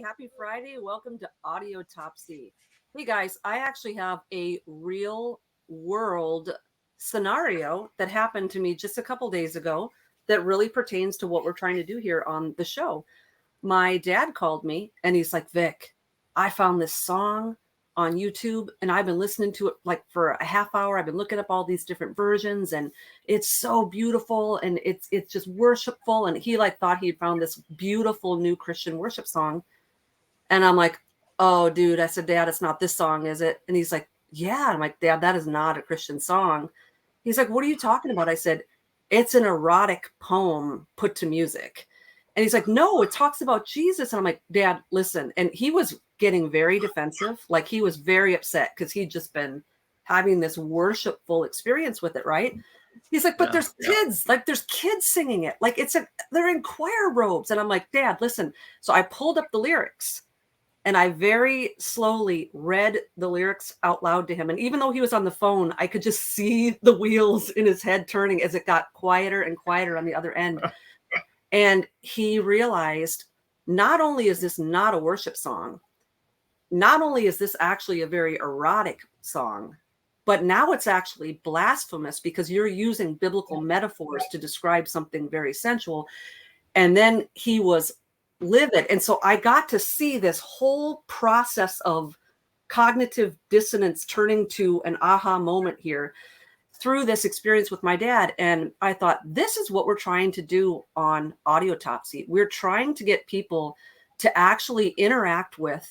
Happy Friday. Welcome to Audiotopsy. Hey guys, I actually have a real world scenario that happened to me just a couple days ago that really pertains to what we're trying to do here on the show. My dad called me and he's like, Vic, I found this song on YouTube and I've been listening to it like for a half hour. I've been looking up all these different versions and it's so beautiful and it's just worshipful. And he like thought he'd found this beautiful new Christian worship song. And I'm like, oh, dude, I said, Dad, it's not this song, is it? And he's like, yeah. I'm like, Dad, that is not a Christian song. He's like, what are you talking about? I said, it's an erotic poem put to music. And he's like, no, it talks about Jesus. And I'm like, Dad, listen. And he was getting very defensive. Like he was very upset because he'd just been having this worshipful experience with it, right? He's like, but there's kids, like there's kids singing it. Like they're in choir robes. And I'm like, Dad, listen. So I pulled up the lyrics and I very slowly read the lyrics out loud to him. And even though he was on the phone, I could just see the wheels in his head turning as it got quieter and quieter on the other end. And he realized not only is this not a worship song, not only is this actually a very erotic song, but now it's actually blasphemous because you're using biblical metaphors to describe something very sensual. And then he was livid. And so I got to see this whole process of cognitive dissonance turning to an aha moment here through this experience with my dad. And I thought, this is what we're trying to do on Audiotopsy. We're trying to get people to actually interact with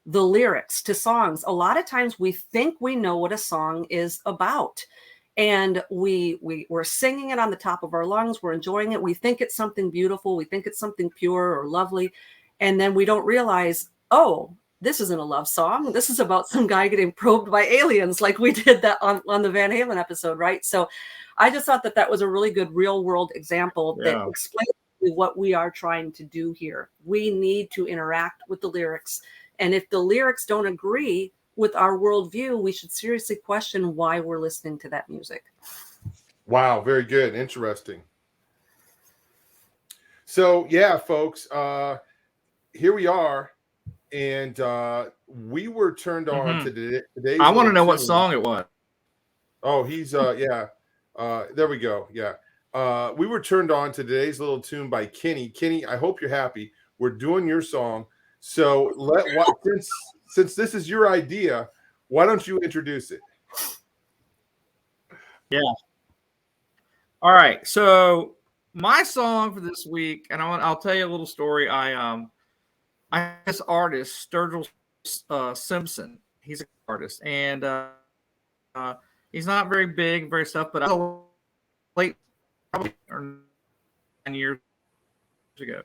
the lyrics to songs. A lot of times we think we know what a song is about. And we're singing it on the top of our lungs. We're enjoying it. We think it's something beautiful. We think it's something pure or lovely. And then we don't realize, oh, this isn't a love song. This is about some guy getting probed by aliens, like we did that on the Van Halen episode, right? So I just thought that was a really good real world example that explains what we are trying to do here. We need to interact with the lyrics. And if the lyrics don't agree with our worldview, we should seriously question why we're listening to that music. Wow, very good. Interesting. So, yeah, folks, here we are. And we were turned on to today's. I want to know what song it was. Oh, he's there we go. Yeah. We were turned on to today's little tune by Kenny. Kenny, I hope you're happy. We're doing your song. So since this is your idea, why don't you introduce it? Yeah. All right. So my song for this week, and I'll tell you a little story. I this artist, Sturgill Simpson. He's an artist, and he's not very big, very stuff. But I was late, probably 9 years ago.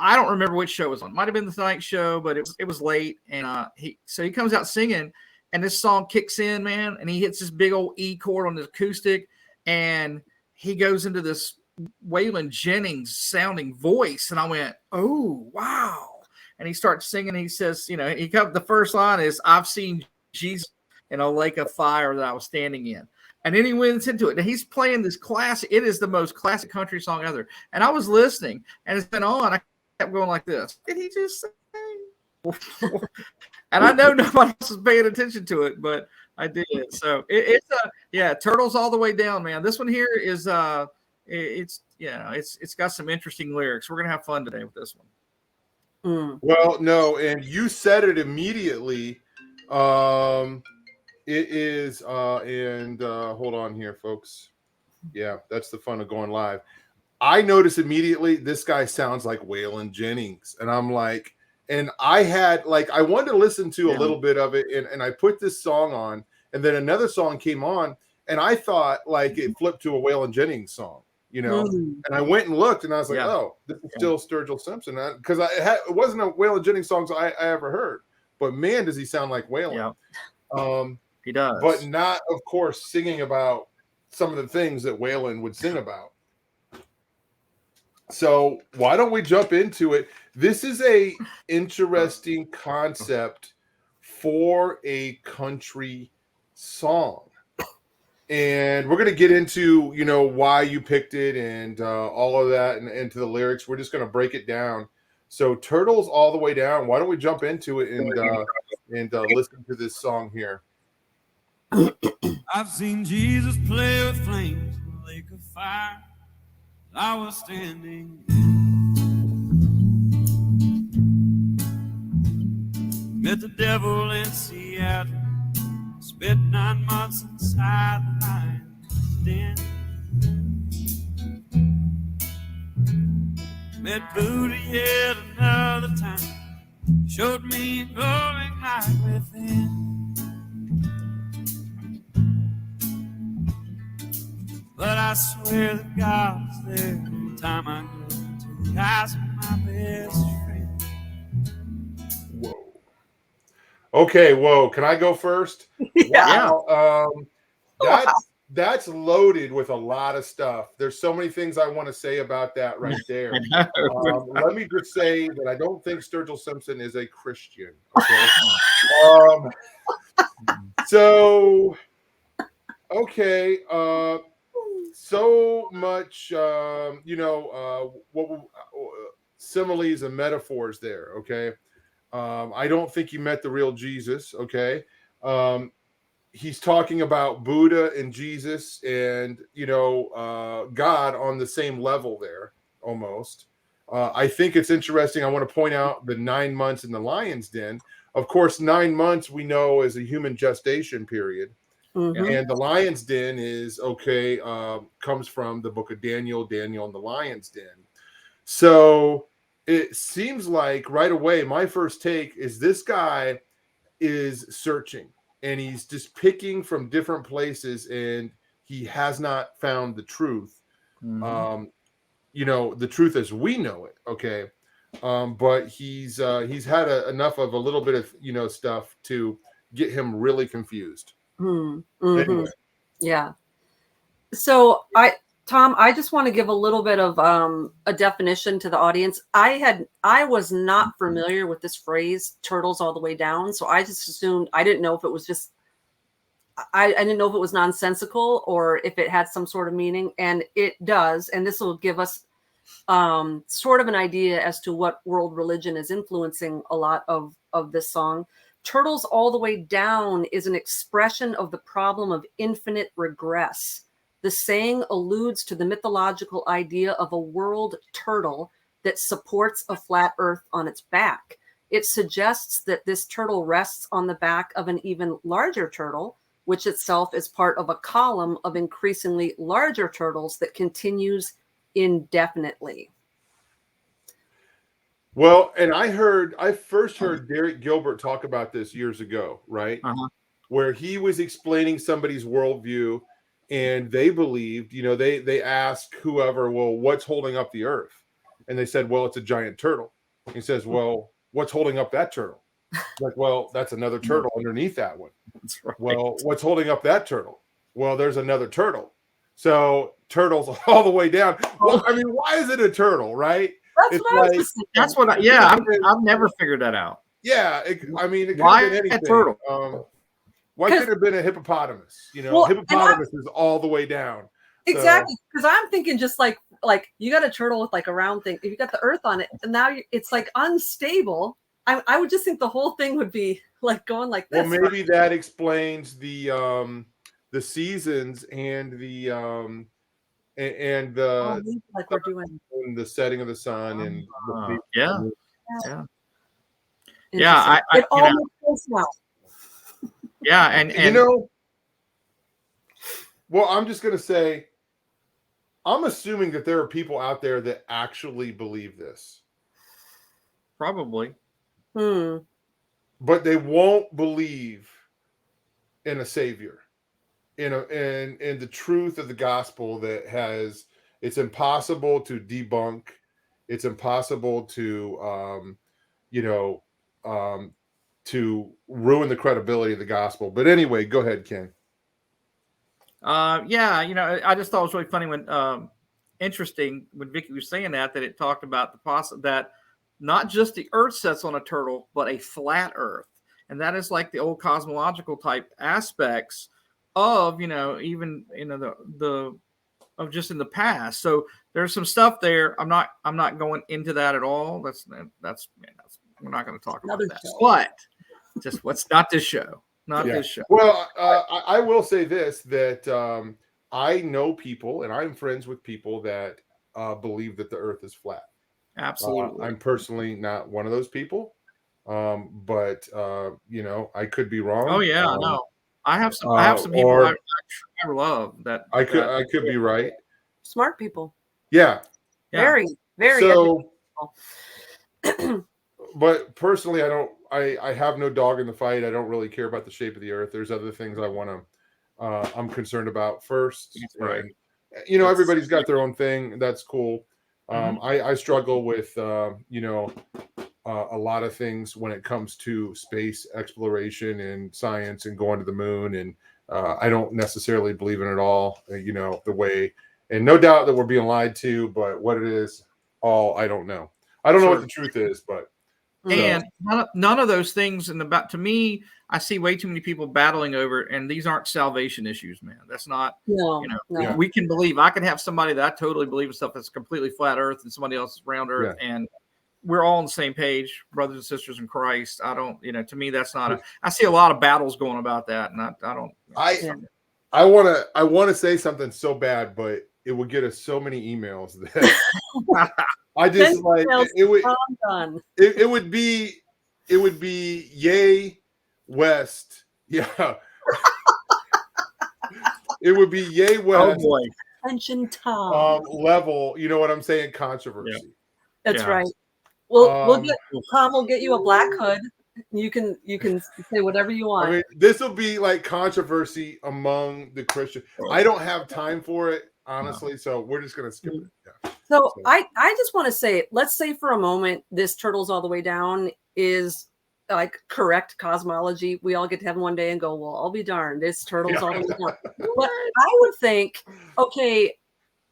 I don't remember which show it was on. Might have been the Tonight Show, but it was late, and he comes out singing, and this song kicks in, man, and he hits this big old E chord on the acoustic, and he goes into this Waylon Jennings sounding voice, and I went, oh wow. And he starts singing. He says, the first line is, I've seen Jesus in a lake of fire that I was standing in. And then he went into it. And he's playing this classic. It is the most classic country song ever. And I was listening, and it's been on. I kept going like this. Did he just say? And I know nobody else is paying attention to it, but I did. So it's Turtles all the way down, man. This one here is it's got some interesting lyrics. We're gonna have fun today with this one. Well, no, and you said it immediately. It is, hold on here, folks. Yeah, that's the fun of going live. I noticed immediately this guy sounds like Waylon Jennings, and I'm like, and I wanted to listen to a little bit of it, and I put this song on, and then another song came on, and I thought like it flipped to a Waylon Jennings song. And I went and looked, and I was like, oh, this is still Sturgill Simpson. Because it wasn't a Waylon Jennings song I ever heard. But, man, does he sound like Waylon. Yeah. He does. But not, of course, singing about some of the things that Waylon would sing about. So why don't we jump into it? This is a interesting concept for a country song. And we're going to get into, why you picked it and all of that and into the lyrics. We're just going to break it down. So Turtles All the Way Down. Why don't we jump into it and listen to this song here? I've seen Jesus play with flames in a lake of fire. I was standing. Met the devil in Seattle. Spent 9 months inside the lion's den. Met Buddha yet another time. Showed me a glowing light within. But I swear that God is there every time I go to the eyes of my best friend. Whoa. Okay, whoa. Can I go first? Yeah. Wow. That's loaded with a lot of stuff. There's so many things I want to say about that right there. Let me just say that I don't think Sturgill Simpson is a Christian. Okay. So, okay. So much, similes and metaphors there. Okay. I don't think you met the real Jesus. Okay. He's talking about Buddha and Jesus and, God on the same level there almost. I think it's interesting. I want to point out the 9 months in the lion's den. Of course, 9 months we know is a human gestation period. Mhm. And the lion's den is comes from the book of Daniel and the lion's den. So it seems like right away, my first take is this guy is searching and he's just picking from different places and he has not found the truth. Mhm. The truth as we know it. Okay. But he's had enough of a little bit of, stuff to get him really confused. Mm-hmm. Anyway. Yeah. So Tom, I just want to give a little bit of a definition to the audience. I was not familiar with this phrase "turtles all the way down," so I just assumed I didn't know if it was just I didn't know if it was nonsensical or if it had some sort of meaning, and it does. And this will give us sort of an idea as to what world religion is influencing a lot of this song. Turtles all the way down is an expression of the problem of infinite regress. The saying alludes to the mythological idea of a world turtle that supports a flat earth on its back. It suggests that this turtle rests on the back of an even larger turtle, which itself is part of a column of increasingly larger turtles that continues indefinitely. Well, and I first heard Derek Gilbert talk about this years ago, right? Where he was explaining somebody's worldview and they believed, they asked whoever, well, what's holding up the earth? And they said, well, it's a giant turtle. He says, well, what's holding up that turtle? Like, well, that's another turtle underneath that one. That's right. Well, what's holding up that turtle? Well, there's another turtle. So turtles all the way down. Well, I mean, why is it a turtle, right? That's what I was just thinking. That's what I've never figured that out. Yeah, it could have been anything. A turtle? Why could it have been a hippopotamus? Well, hippopotamus is all the way down. Exactly, because I'm thinking just like you got a turtle with like a round thing. If you got the earth on it, and now it's like unstable. I would just think the whole thing would be like going like this. Well, maybe that explains the seasons and the like we're doing the setting of the sun and it all makes sense now. Yeah, and well, I'm just gonna say, I'm assuming that there are people out there that actually believe this. Probably. But they won't believe in a savior, in the truth of the gospel that it's impossible to debunk. It's impossible to to ruin the credibility of the gospel. But anyway, go ahead, Ken. I just thought it was really funny when interesting when Vicki was saying that it talked about that not just the earth sets on a turtle, but a flat earth. And that is like the old cosmological type aspects of, even, the of just in the past. So there's some stuff there. I'm not going into that at all. That's we're not going to talk about that. But just what's not this show. Not this show. Well, I will say this, that I know people, and I'm friends with people that believe that the earth is flat. Absolutely. I'm personally not one of those people. But I could be wrong. Oh yeah, no. I have some people I love that. I could be right. Smart people. Yeah. Very, very. So, but personally, I have no dog in the fight. I don't really care about the shape of the earth. There's other things I'm concerned about first. Right. And, everybody's got their own thing. That's cool. I struggle with, a lot of things when it comes to space exploration and science and going to the moon. And I don't necessarily believe in it all, the way, and no doubt that we're being lied to, but what it is, I don't know. I don't know what the truth is, but. And none of those things to me, I see way too many people battling over, and these aren't salvation issues, man. That's not, no. We can believe. I can have somebody that I totally believe in stuff that's completely flat earth and somebody else is round earth. Yeah. And we're all on the same page, brothers and sisters in Christ. I don't, to me, that's not I see a lot of battles going about that. And I don't, I want to say something so bad, but it would get us so many emails that I just like it would be yay West. Yeah. It would be yay West. Oh boy. Attention Tom. Level, you know what I'm saying? Controversy. Yeah. That's right. We'll get you a black hood. You can say whatever you want. I mean, this will be like controversy among the Christians. I don't have time for it, honestly, so we're just gonna skip it. Yeah. So I just want to say, let's say for a moment, this turtles all the way down is like correct cosmology. We all get to heaven one day and go, well, I'll be darned, this turtles all the way down. But I would think, okay,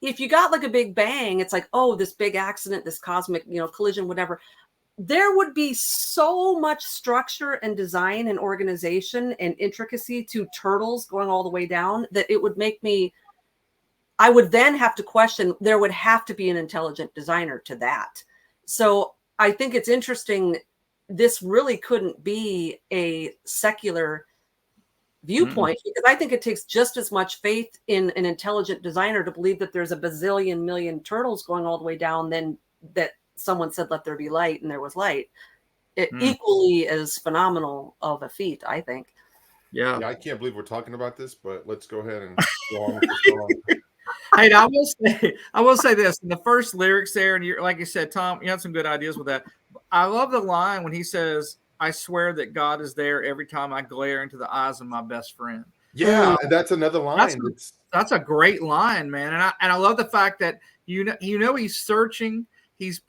if you got like a big bang, it's like, oh, this big accident, this cosmic, collision, whatever. There would be so much structure and design and organization and intricacy to turtles going all the way down that it would make me, I would then have to question, there would have to be an intelligent designer to that. So I think it's interesting. This really couldn't be a secular viewpoint, because I think it takes just as much faith in an intelligent designer to believe that there's a bazillion million turtles going all the way down than that someone said, let there be light, and there was light. Equally as phenomenal of a feat, I think. Yeah. I can't believe we're talking about this, but let's go ahead and go on with the song. Hey, I will say this in the first lyrics there, and like you said, Tom, you had some good ideas with that. I love the line when he says, I swear that God is there every time I glare into the eyes of my best friend. Yeah, that's another line. That's a great line, man. And I love the fact that he's searching. He's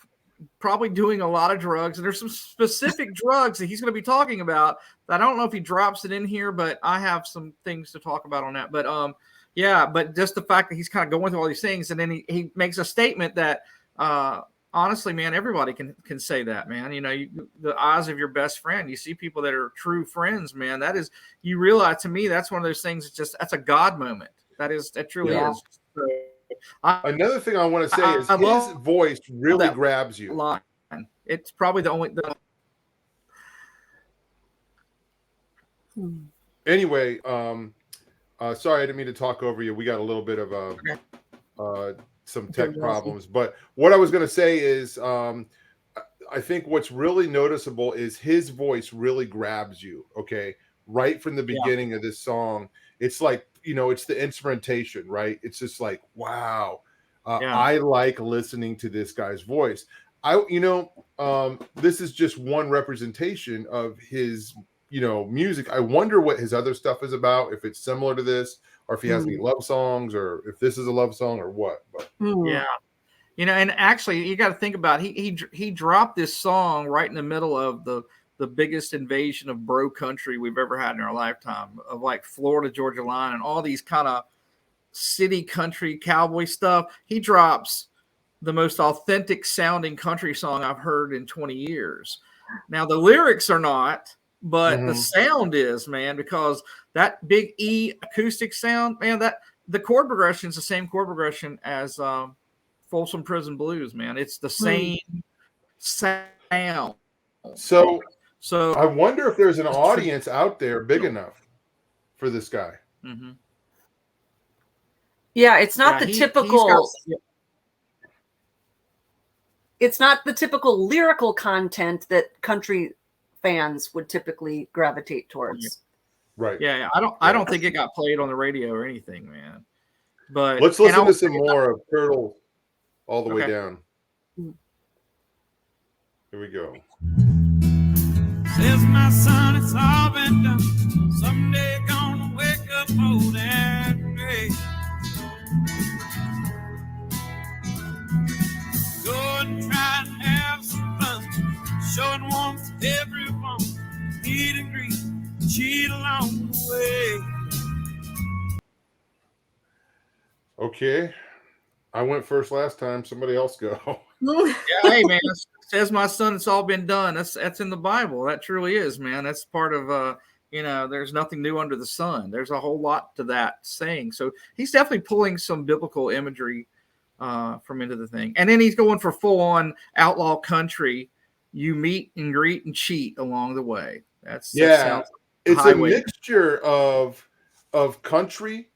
probably doing a lot of drugs, and there's some specific drugs that he's going to be talking about that I don't know if he drops it in here, but I have some things to talk about on that. But but just the fact that he's kind of going through all these things, and then he makes a statement that honestly, man, everybody can say that, man. The eyes of your best friend. You see people that are true friends, man. That is, you realize, to me, that's one of those things. That's a God moment. That truly is. So, another thing I want to say is his voice really grabs you. Line. It's probably the only. Anyway, sorry, I didn't mean to talk over you. We got a little bit of some tech problems, but what I was going to say is, I think what's really noticeable is his voice really grabs you. Okay, right from the beginning of this song, it's like, it's the instrumentation, right? It's just like, wow, I like listening to this guy's voice. This is just one representation of his, music. I wonder what his other stuff is about, if it's similar to this, or if he has any love songs, or if this is a love song or what. But yeah, and actually you got to think about he dropped this song right in the middle of the biggest invasion of bro country we've ever had in our lifetime, of like Florida Georgia line and all these kind of city country cowboy stuff. He drops the most authentic sounding country song I've heard in 20 years. Now the lyrics are not, but the sound is, man, because that big E acoustic sound, man, the chord progression is the same chord progression as Folsom Prison Blues, man. It's the same sound. So So I wonder if there's an audience out there big enough for this guy. Mm-hmm. Yeah, it's not the typical. It's not the typical lyrical content that country fans would typically gravitate towards. Right. Yeah, I don't think it got played on the radio or anything, man. But let's listen to some more of Turtle all the way down. Here we go. Says my son, it's all been done. Someday gonna wake up old and gray. Go and try and have some fun, showing warmth to everyone. Meet and greet, cheat along the way. Okay, I went first last time. Somebody else go. Yeah, hey man, says my son, it's all been done. That's in the Bible. That truly is, man. That's part of there's nothing new under the sun. There's a whole lot to that saying. So he's definitely pulling some biblical imagery from into the thing. And then he's going for full on outlaw country. You meet and greet and cheat along the way. It's a mixture of country,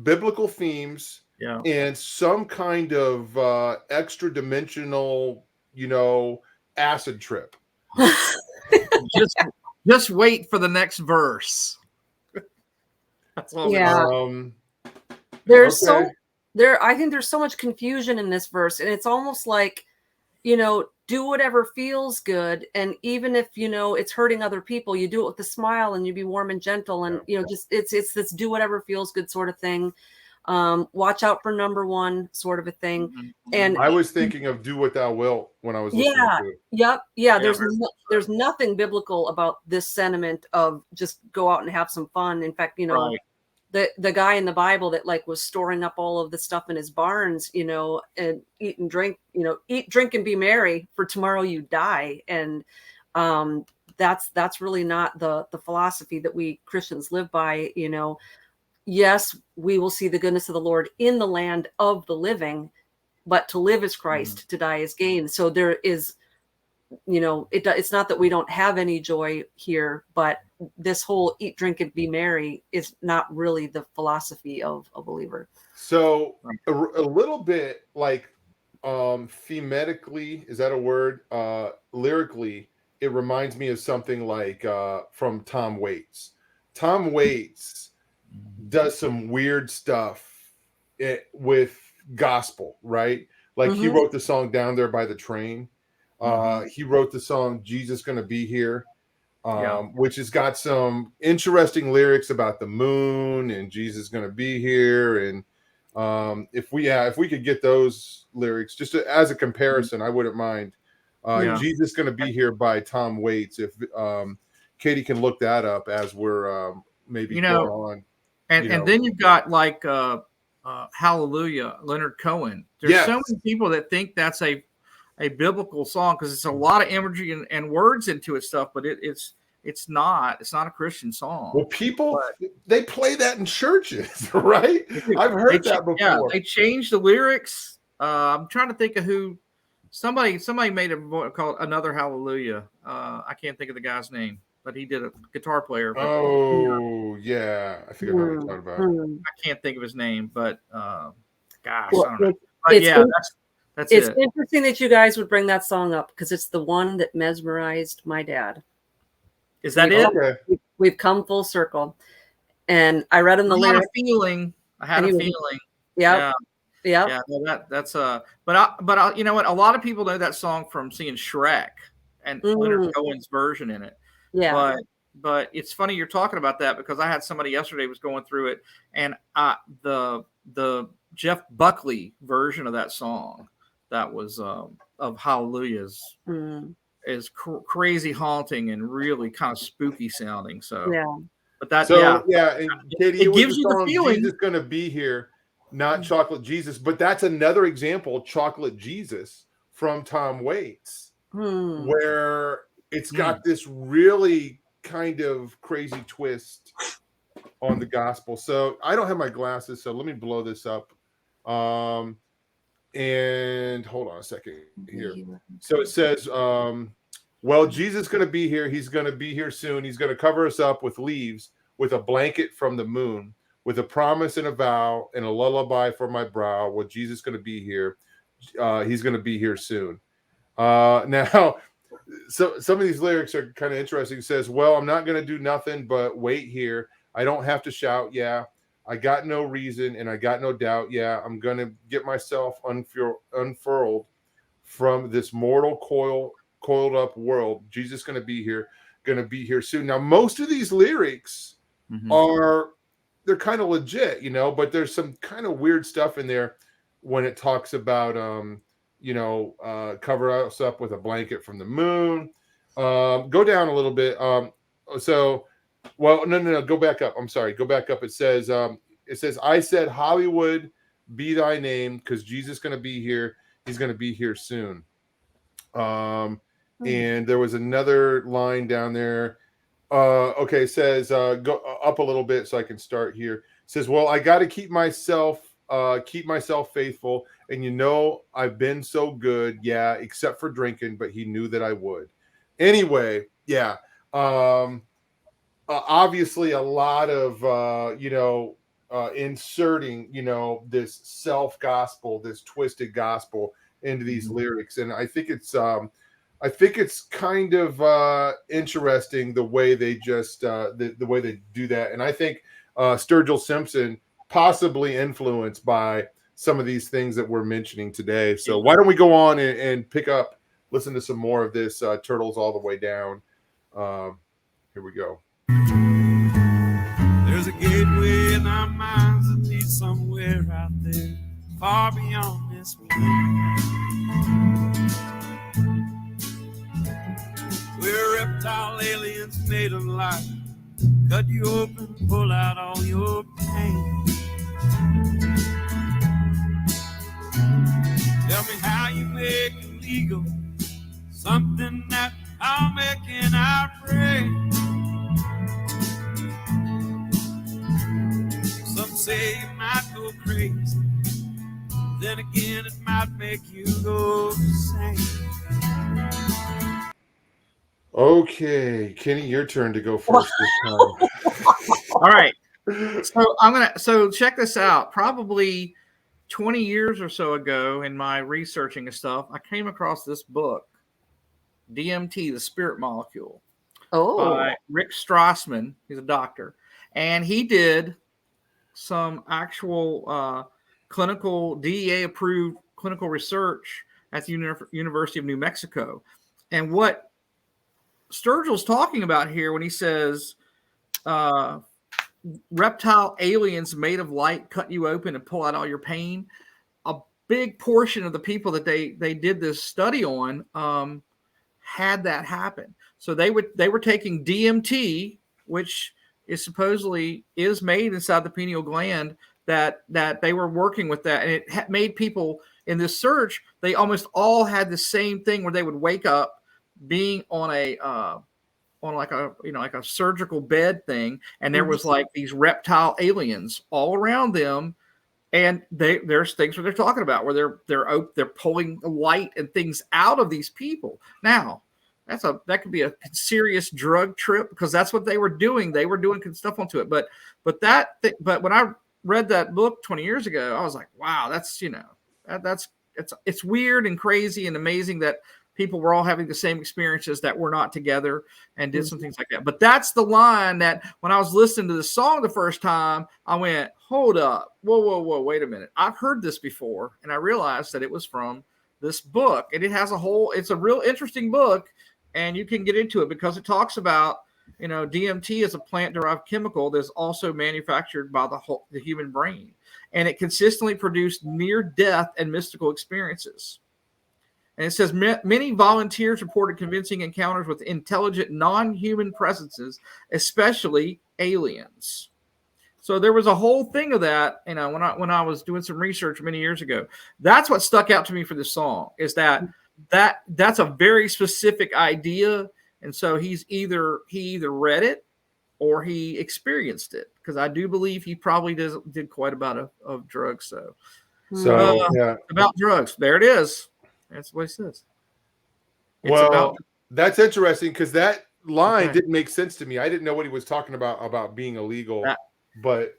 biblical themes, and some kind of extra dimensional, acid trip. just wait for the next verse. That's all. Yeah. I think there's so much confusion in this verse, and it's almost like, do whatever feels good, and even if it's hurting other people, you do it with a smile and you be warm and gentle, and just it's this do whatever feels good sort of thing. Watch out for number one sort of a thing. Mm-hmm. And I was thinking of do what thou wilt when I was listening to it. There's nothing biblical about this sentiment of just go out and have some fun. In fact, the guy in the Bible that was storing up all of the stuff in his barns, and eat and drink, eat, drink, and be merry, for tomorrow you die. And that's really not the philosophy that we Christians live by. Yes, we will see the goodness of the Lord in the land of the living, but to live is Christ, to die is gain. So there is, it's not that we don't have any joy here, but this whole eat, drink, and be merry is not really the philosophy of a believer. So a little bit like thematically, is that a word? Lyrically, it reminds me of something like from Tom Waits. Tom Waits does some weird stuff with gospel, right? Like he wrote the song Down There by the Train. He wrote the song Jesus Gonna Be Here, which has got some interesting lyrics about the moon and Jesus gonna be here. And if we could get those lyrics just as a comparison, I wouldn't mind. Jesus Gonna Be Here by Tom Waits. If Katie can look that up as we're maybe going on. And then you've got Hallelujah, Leonard Cohen. There's so many people that think that's a biblical song because it's a lot of imagery and words into it stuff, but it's not a Christian song. Well, they play that in churches, right? I've heard that before. Yeah, they changed the lyrics. I'm trying to think of who. Somebody made a called Another Hallelujah. I can't think of the guy's name, but he did a guitar player. Yeah. I think I know what you're talking about. I can't think of his name, but gosh, I Well, don't know. But that's it's interesting that you guys would bring that song up because it's the one that mesmerized my dad. Is that it? Okay. We've come full circle. And I read in the lyrics. I had a feeling. Yeah. Yeah. Well, that's but you know what? A lot of people know that song from seeing Shrek and Leonard Cohen's version in it. Yeah. But it's funny you're talking about that because I had somebody yesterday was going through it, and the Jeff Buckley version of that song that was of Hallelujah's is crazy haunting and really kind of spooky sounding. So but that and Katie, it gives you the feeling Jesus Gonna Be Here, not Chocolate Jesus, but that's another example, Chocolate Jesus from Tom Waits, where it's got this really kind of crazy twist on the gospel. So I don't have my glasses, so let me blow this up. And hold on a second here. So it says, well, Jesus is going to be here. He's going to be here soon. He's going to cover us up with leaves, with a blanket from the moon, with a promise and a vow and a lullaby for my brow. Well, Jesus is going to be here. He's going to be here soon. Now, so some of these lyrics are kind of interesting. It says, well, I'm not going to do nothing but wait here. I don't have to shout. Yeah. I got no reason and I got no doubt. Yeah, I'm going to get myself unfurled from this mortal coiled up world. Jesus is going to be here soon. Now, most of these lyrics they're kind of legit, you know, but there's some kind of weird stuff in there when it talks about, cover us up with a blanket from the moon. Go down a little bit. Well, no, go back up. I'm sorry. Go back up. It says, I said, Hollywood, be thy name, because Jesus is going to be here. He's going to be here soon. And there was another line down there. Okay, it says, go up a little bit so I can start here. It says, well, I got to keep myself faithful. And you know, I've been so good. Yeah, except for drinking, but he knew that I would. Anyway, yeah. Obviously a lot of inserting this self-gospel, this twisted gospel into these lyrics, and I think it's kind of interesting the way they just the way they do that. And I think Sturgill Simpson possibly influenced by some of these things that we're mentioning today. So why don't we go on and listen to some more of this Turtles All the Way Down. Here we go. There's a gateway in our minds that leads somewhere out there, far beyond this plane. We're reptile aliens made of light, cut you open, pull out all your pain. Tell me how you make it legal, something that I'll make in our brain. Some say you might go crazy, then again it might make you go insane. Okay, Kenny, your turn to go first this time. All right. So check this out. Probably 20 years or so ago in my researching and stuff, I came across this book, DMT, The Spirit Molecule, by Rick Strassman. He's a doctor. And he did some actual clinical DEA-approved clinical research at the University of New Mexico. And what Sturgill's talking about here when he says reptile aliens made of light cut you open and pull out all your pain, a big portion of the people that they did this study on had that happen. So they were taking DMT, which is supposedly is made inside the pineal gland, that they were working with that, and it made people in this search, they almost all had the same thing where they would wake up being on a surgical bed thing, and there was like these reptile aliens all around them, and there's things where they're talking about where they're pulling light and things out of these people. Now that could be a serious drug trip, because that's what they were doing. They were doing stuff onto it. But when I read that book 20 years ago, I was like, wow, it's weird and crazy and amazing that people were all having the same experiences, that were not together and did some things like that. But that's the line that when I was listening to the song the first time, I went, hold up, whoa, wait a minute. I've heard this before, and I realized that it was from this book. And it's a real interesting book, and you can get into it because it talks about, DMT is a plant-derived chemical that's also manufactured by the human brain, and it consistently produced near-death and mystical experiences. And it says many volunteers reported convincing encounters with intelligent non-human presences, especially aliens. So there was a whole thing of that, when I was doing some research many years ago. That's what stuck out to me for this song, is that's a very specific idea. And so he either read it, or he experienced it, because I do believe he probably did quite a bit of drugs. So yeah, about drugs. There it is. That's what he says. That's interesting, because that line didn't make sense to me. I didn't know what he was talking about being illegal, but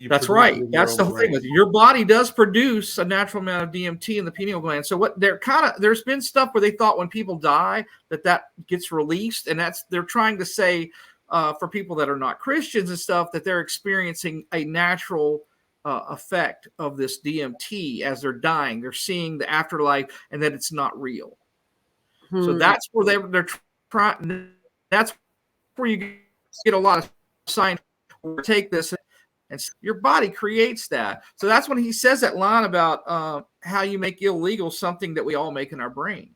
that's right. That's the whole thing with your body does produce a natural amount of DMT in the pineal gland. So what there's been stuff where they thought when people die that gets released, and they're trying to say for people that are not Christians and stuff that they're experiencing a natural effect of this DMT as they're dying. They're seeing the afterlife, and that it's not real. So that's where they're trying. That's where you get a lot of science. Take this, and your body creates that. So that's when he says that line about how you make illegal something that we all make in our brain.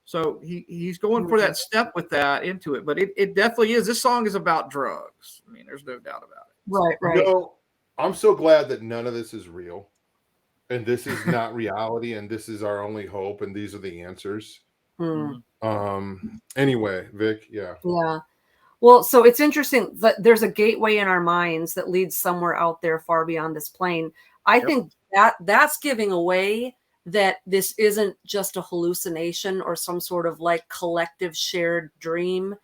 So he's going for that step with that into it. But it definitely is. This song is about drugs. I mean, there's no doubt about it. Right. You know, I'm so glad that none of this is real, and this is not reality, and this is our only hope, and these are the answers. Anyway, Vic, yeah. Well, so it's interesting that there's a gateway in our minds that leads somewhere out there far beyond this plane. I think that's giving away that this isn't just a hallucination or some sort of like collective shared dream.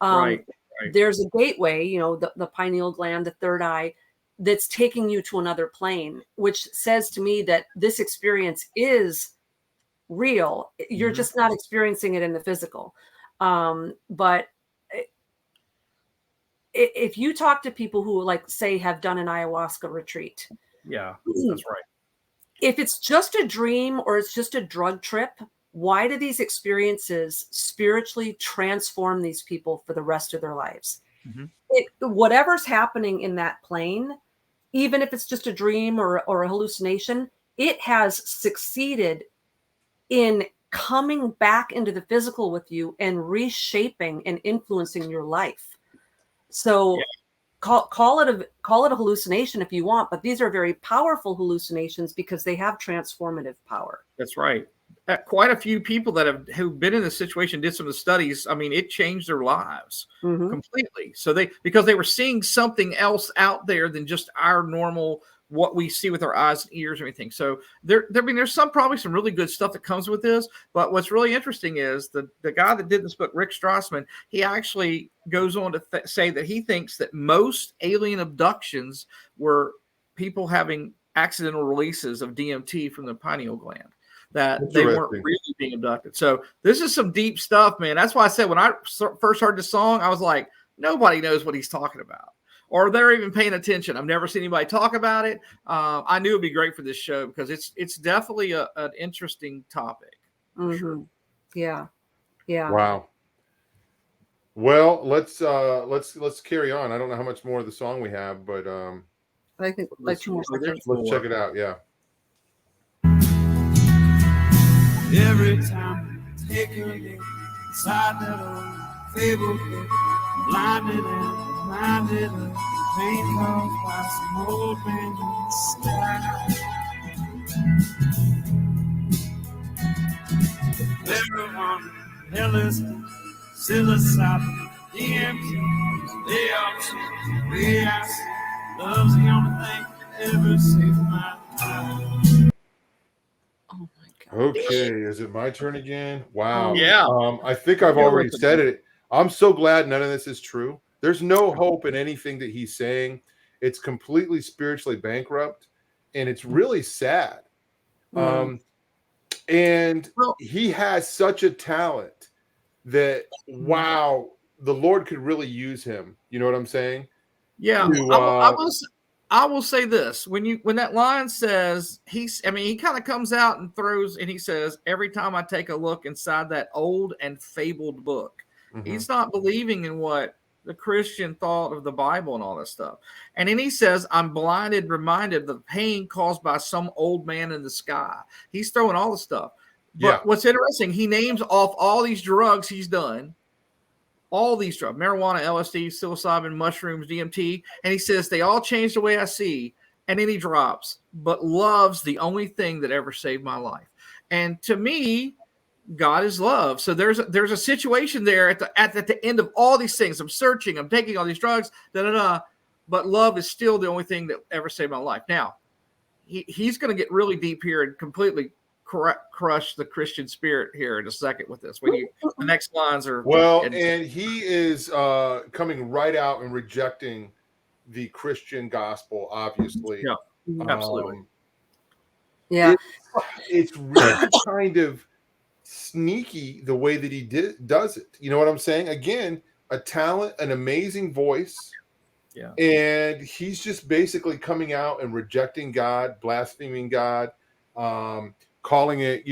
Right. There's a gateway, you know, the pineal gland, the third eye, that's taking you to another plane, which says to me that this experience is real. You're just not experiencing it in the physical. But if you talk to people who, like, say, have done an ayahuasca retreat, that's right. If it's just a dream or it's just a drug trip, why do these experiences spiritually transform these people for the rest of their lives? Whatever's happening in that plane, even if it's just a dream or a hallucination, it has succeeded in coming back into the physical with you and reshaping and influencing your life. So call it a hallucination if you want, but these are very powerful hallucinations because they have transformative power. That's right. Quite a few people who've been in this situation did some of the studies. I mean, it changed their lives completely. So because they were seeing something else out there than just our normal, what we see with our eyes and ears and everything. So there's probably some really good stuff that comes with this. But what's really interesting is the guy that did this book, Rick Strassman, he actually goes on to say that he thinks that most alien abductions were people having accidental releases of DMT from the pineal gland, that they weren't really being abducted. So this is some deep stuff, man. That's why I said when I first heard the song, I was like, nobody knows what he's talking about, or they're even paying attention. I've never seen anybody talk about it. I knew it'd be great for this show because it's definitely an interesting topic. Sure. Yeah. Wow. Well, let's carry on. I don't know how much more of the song we have, but I think like 2 more seconds. Let's check it out. Yeah. Every time I take a look inside that old fable book, I'm blinded and reminded of pain caused by some old man in the sky. Everyone, LSD, psilocybin, DMT, they all change the way I see. Love's the only thing that ever saved my life. Okay, is it my turn again? Wow. Yeah. I think I've already said it. I'm so glad none of this is true. There's no hope in anything that he's saying. It's completely spiritually bankrupt, and it's really sad. And he has such a talent that, wow, the Lord could really use him. You know what I'm saying? Yeah. I will say this: when that line says he kind of comes out and throws, and he says, every time I take a look inside that old and fabled book, he's not believing in what the Christian thought of the Bible and all that stuff. And then he says, I'm blinded, reminded of the pain caused by some old man in the sky. He's throwing all the stuff. But what's interesting, he names off all these drugs he's done. All these drugs, marijuana, LSD, psilocybin, mushrooms, DMT. And he says, they all change the way I see. And then he drops, but love's the only thing that ever saved my life. And to me, God is love. So there's a situation there at the end of all these things. I'm searching, I'm taking all these drugs, but love is still the only thing that ever saved my life. Now, he's going to get really deep here and completely crush the Christian spirit here in a second with this. When the next lines are and he is coming right out and rejecting the Christian gospel, obviously. Yeah, absolutely. Yeah, it's really kind of sneaky the way that he does it. You know what I'm saying? Again, a talent, an amazing voice. Yeah. And he's just basically coming out and rejecting God, blaspheming God, calling it,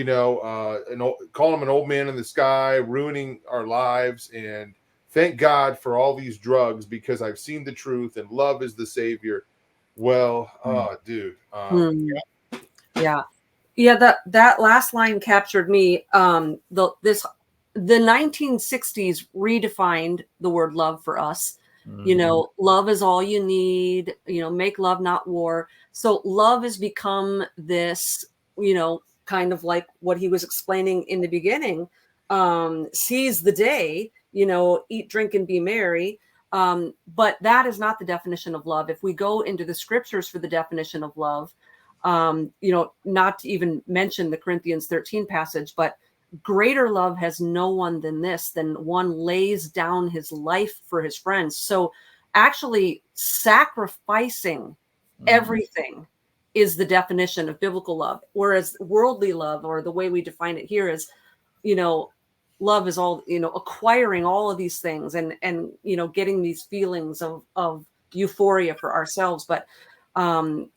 calling him an old man in the sky, ruining our lives. And thank God for all these drugs because I've seen the truth and love is the savior. Well, dude. Yeah. That last line captured me. The 1960s redefined the word love for us. Love is all you need, make love, not war. So love has become this, kind of like what he was explaining in the beginning, seize the day, eat, drink, and be merry. But that is not the definition of love. If we go into the scriptures for the definition of love, not to even mention the Corinthians 13 passage, but greater love has no one than this, than one lays down his life for his friends. So actually sacrificing everything is the definition of biblical love. Whereas worldly love, or the way we define it here, is, love is all, acquiring all of these things and getting these feelings of euphoria for ourselves. But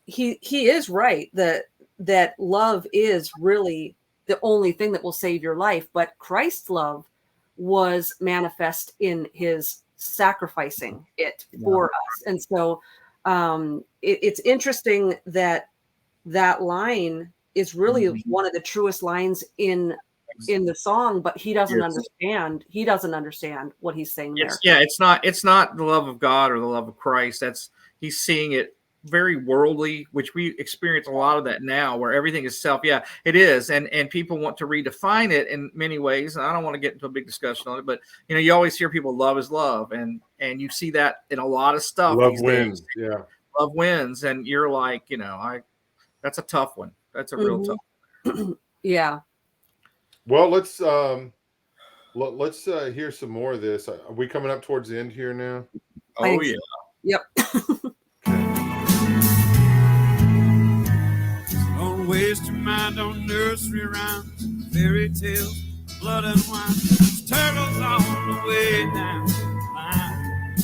he is right that love is really the only thing that will save your life. But Christ's love was manifest in his sacrificing it for us. And so it's interesting that line is really one of the truest lines in the song, but he doesn't understand. He doesn't understand what he's saying there. It's not the love of God or the love of Christ. He's seeing it very worldly, which we experience a lot of that now, where everything is self. Yeah, it is. And people want to redefine it in many ways. And I don't want to get into a big discussion on it, but you always hear people, love is love. And you see that in a lot of stuff. Love these wins. days. Yeah. Love wins. And you're like, that's a tough one. That's a real tough one. Yeah. Well, let's hear some more of this. Are we coming up towards the end here now? Oh yeah. Yep. Don't waste your mind on nursery rhymes, fairy tales, blood and wine. Turtles on the way down the line.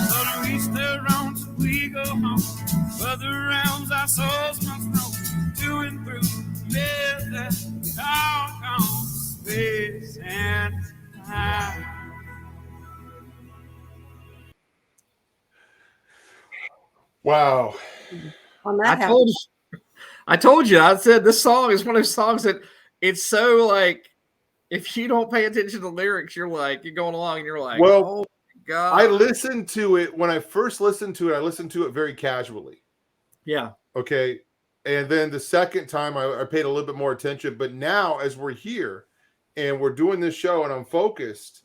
So to reach the realms we go home. Other realms our souls must roam to and through myths that we call space and time. Wow. I told you. I said this song is one of those songs that it's so like, if you don't pay attention to the lyrics, you're going along and you're like, well, oh my God. I listened to it when I first listened to it. I listened to it very casually. Yeah. Okay. And then the second time I paid a little bit more attention. But now, as we're here and we're doing this show and I'm focused,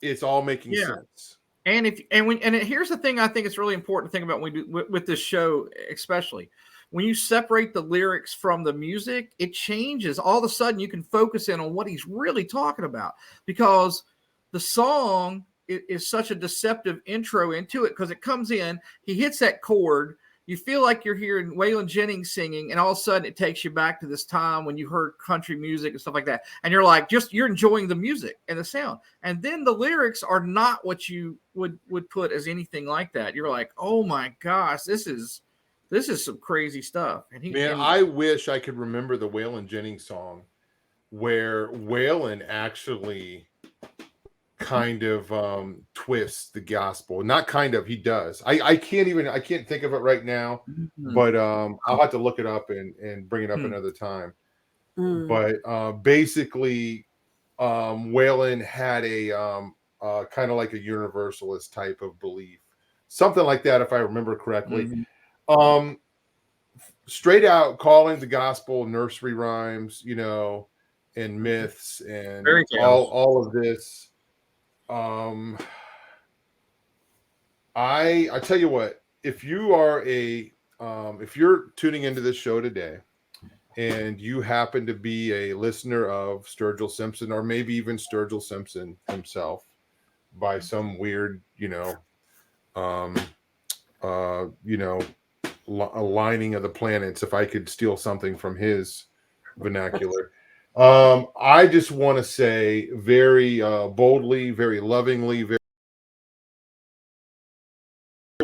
it's all making sense. And here's the thing I think it's really important to think about when we do with this show, especially when you separate the lyrics from the music, it changes. All of a sudden you can focus in on what he's really talking about, because the song is such a deceptive intro into it, because it comes in, he hits that chord, you feel like you're hearing Waylon Jennings singing, and all of a sudden it takes you back to this time when you heard country music and stuff like that. And you're like, you're enjoying the music and the sound. And then the lyrics are not what you would put as anything like that. You're like, oh my gosh, this is some crazy stuff. And I wish I could remember the Waylon Jennings song where Waylon actually kind of twists the gospel. Not kind of, he does. I can't think of it right now, but I'll have to look it up and bring it up another time. But basically Waylon had a kind of like a universalist type of belief, something like that, if I remember correctly. Straight out calling the gospel nursery rhymes, and myths and Fairy tales. all of this. I tell you what, if you are if you're tuning into this show today and you happen to be a listener of Sturgill Simpson, or maybe even Sturgill Simpson himself, by some weird, aligning of the planets, if I could steal something from his vernacular, I just want to say very boldly, very lovingly, very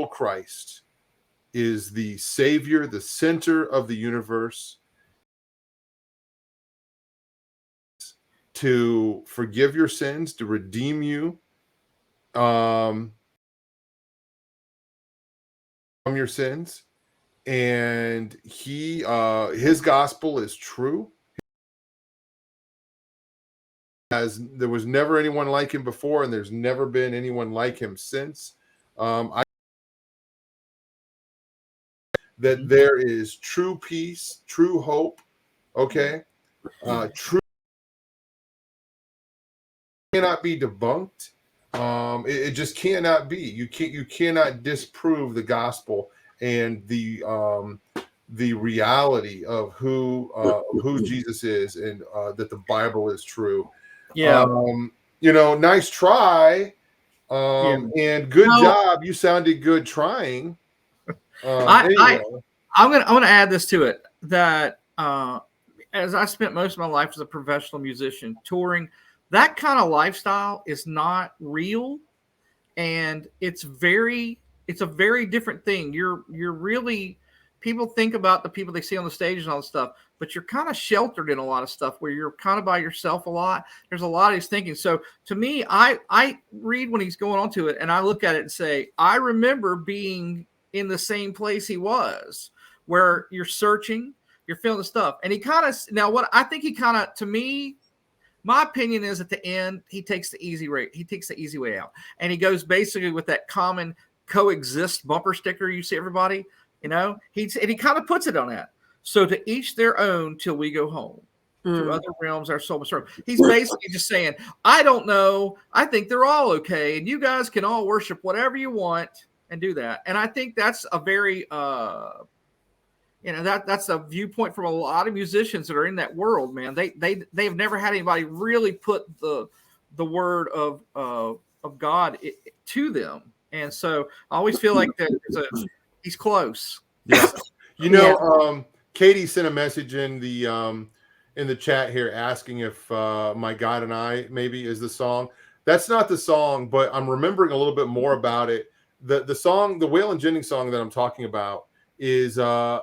Christ is the Savior, the center of the universe, to forgive your sins, to redeem you from your sins. And his gospel is true. There was never anyone like him before, and there's never been anyone like him since. That there is true peace, true hope, okay? True cannot be debunked. It just cannot be. You cannot disprove the gospel and the reality of who Jesus is, and that the Bible is true. Yeah. Nice try. And good job. You sounded good trying. Anyway. I'm gonna add this to it, that as I spent most of my life as a professional musician touring, that kind of lifestyle is not real, and it's a very different thing. You're really, people think about the people they see on the stage and all this stuff, but you're kind of sheltered in a lot of stuff where you're kind of by yourself a lot. There's a lot of his thinking. So to me, I read when he's going on to it, and I look at it and say, I remember being in the same place he was, where you're searching, you're feeling the stuff. And he kind of, now what I think he kind of, to me, my opinion is at the end, he takes the easy way out. And he goes basically with that common coexist bumper sticker you see everybody, and he kind of puts it on that. So to each their own till we go home. To other realms our soul must serve. He's basically just saying, I don't know. I think they're all okay. And you guys can all worship whatever you want and do that. And I think that's a very that's a viewpoint from a lot of musicians that are in that world, man. They've never had anybody really put the word of God to them. And so I always feel like that he's close. Yeah. Katie sent a message in the chat here asking if My God and I maybe is the song. That's not the song, but I'm remembering a little bit more about it. The song, the Waylon Jennings song that I'm talking about is Waylon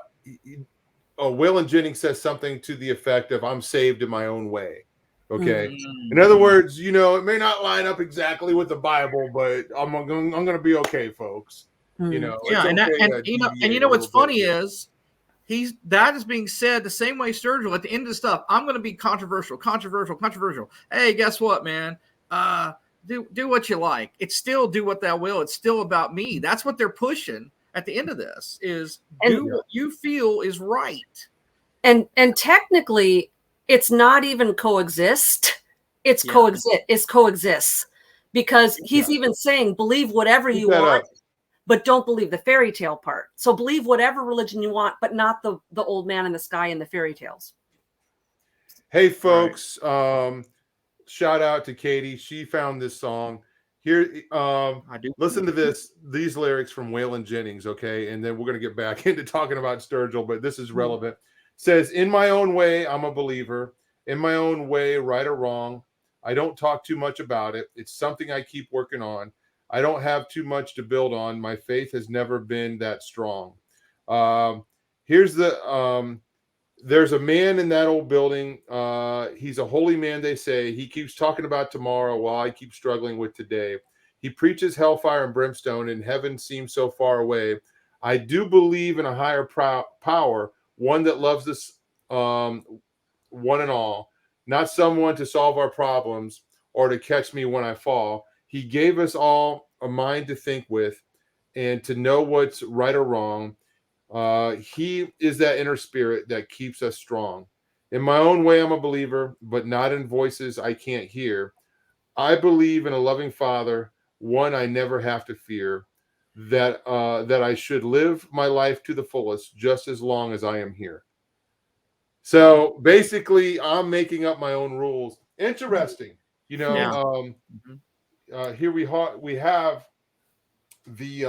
Jennings says something to the effect of, I'm saved in my own way. Okay. In other words, it may not line up exactly with the Bible, but I'm going to be okay, folks. What's funny is that is being said the same way Sturgill at the end of the stuff. I'm going to be controversial. Hey, guess what, man? Do what you like. It's still do what thou will. It's still about me. That's what they're pushing at the end of this, is do what you feel is right. And technically, it's not even coexist. It's coexists, because he's even saying, believe whatever you want, but don't believe the fairy tale part. So believe whatever religion you want, but not the old man in the sky and the fairy tales. Hey, folks, shout out to Katie. She found this song. Here, listen to these lyrics from Waylon Jennings, okay? And then we're going to get back into talking about Sturgill, but this is relevant. Says, in my own way, I'm a believer. In my own way, right or wrong. I don't talk too much about it. It's something I keep working on. I don't have too much to build on. My faith has never been that strong. Here's there's a man in that old building. He's a holy man, they say. He keeps talking about tomorrow while I keep struggling with today. He preaches hellfire and brimstone, and heaven seems so far away. I do believe in a higher power, one that loves us one and all, not someone to solve our problems or to catch me when I fall. He gave us all a mind to think with and to know what's right or wrong. He is that inner spirit that keeps us strong. In my own way, I'm a believer, but not in voices I can't hear. I believe in a loving Father, one I never have to fear, that I should live my life to the fullest just as long as I am here. So basically, I'm making up my own rules. Interesting. Yeah. Here we have the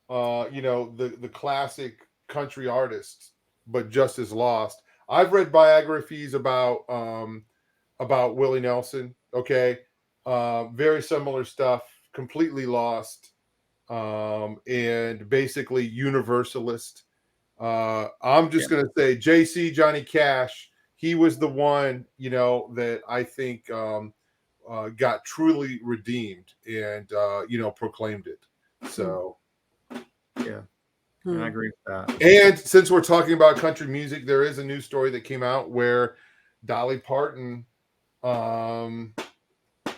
the classic country artists, but just as lost. I've read biographies about Willie Nelson. Okay, very similar stuff. Completely lost, and basically universalist. I'm just gonna say JC Johnny Cash. He was the one, that I think got truly redeemed and proclaimed it. So Yeah, I agree with that. And since we're talking about country music, there is a news story that came out where Dolly Parton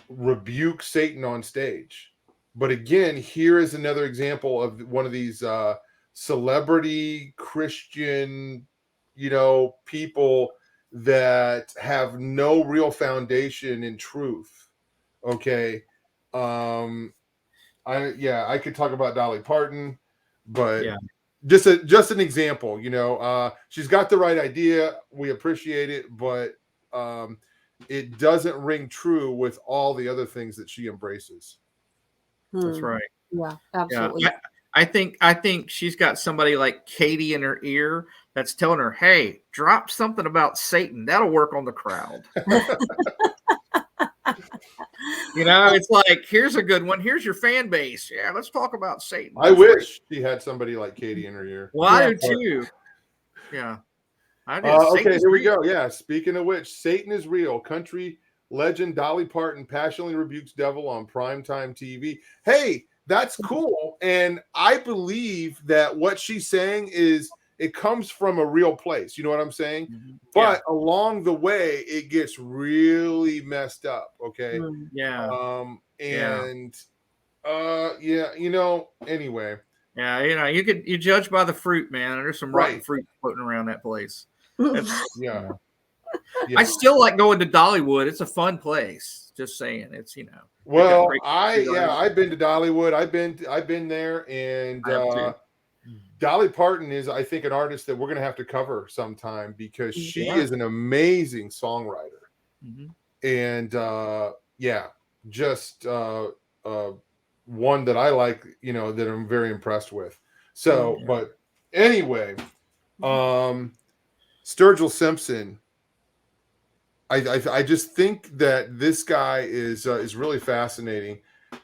rebuked Satan on stage. But again, here is another example of one of these celebrity Christian, people that have no real foundation in truth. Okay. I could talk about Dolly Parton, but just an example, she's got the right idea. We appreciate it, but it doesn't ring true with all the other things that she embraces. That's right. Yeah, absolutely. Yeah. I think she's got somebody like Katie in her ear that's telling her, "Hey, drop something about Satan. That'll work on the crowd." It's like, here's a good one. Here's your fan base. Yeah, let's talk about Satan. I wish she had somebody like Katie in her ear. Well, I do too. Yeah. Okay, here we go. Yeah, speaking of which, Satan is real. Country legend Dolly Parton passionately rebukes devil on primetime TV. Hey, that's cool. And I believe that what she's saying is it comes from a real place. You know what I'm saying? Mm-hmm. But along the way, it gets really messed up. Okay. Yeah. Anyway. Yeah, you judge by the fruit, man. There's some rotten fruit floating around that place. Yeah. I still like going to Dollywood. It's a fun place. Just saying, it's Well, I've been to Dollywood. I've been there, and Dolly Parton is, I think, an artist that we're going to have to cover sometime because she is an amazing songwriter, and just one that I like, that I'm very impressed with. So, but anyway, Sturgill Simpson. I just think that this guy is really fascinating,